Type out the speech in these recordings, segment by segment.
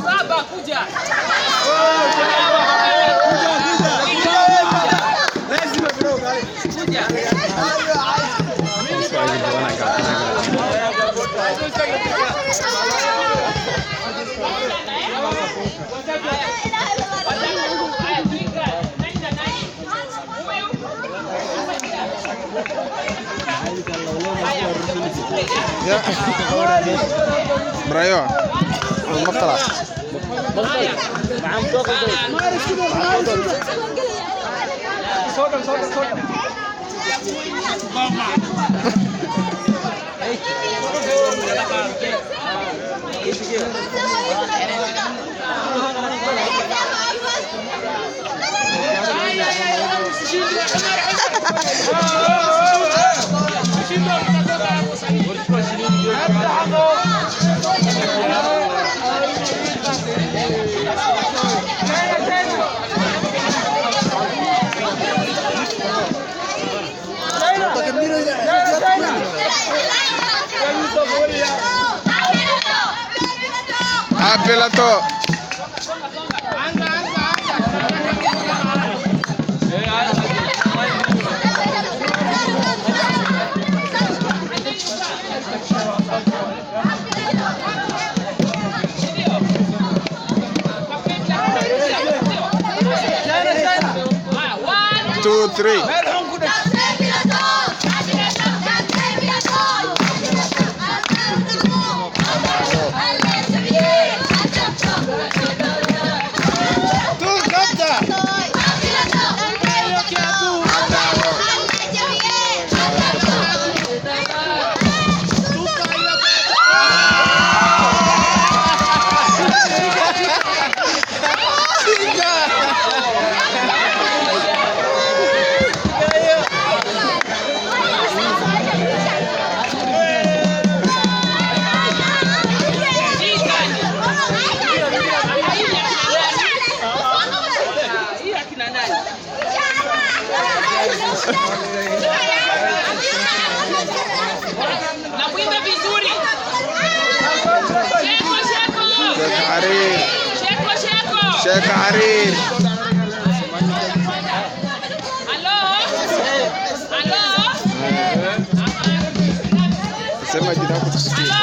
Baba kuja. Lazima bro kale. Kuja. Ya. Brayo. Maqala. Apelato. Two, three. Na kuimba vizuri. Sheko sheko. Sheikh Harir. Sheko sheko. Sheikh Harir. Halo? Halo? Sema jina lako tusikie.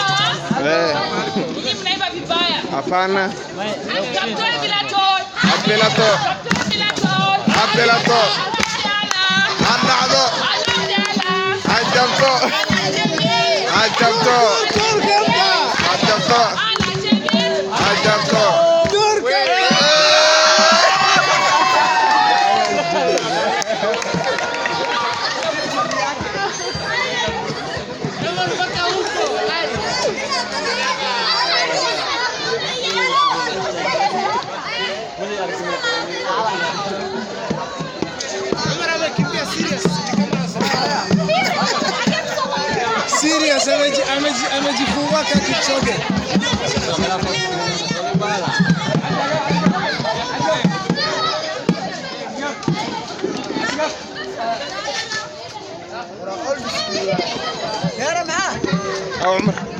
Ninyi mnaimba vibaya. Hapana. Kaptoi bila toi. Apelato. Kaptoi bila toi. Apelato. Andado. Ajabto. Ajabto. Ajabto. Ajabto. Serious, amejifunga Kipchoge. Omar.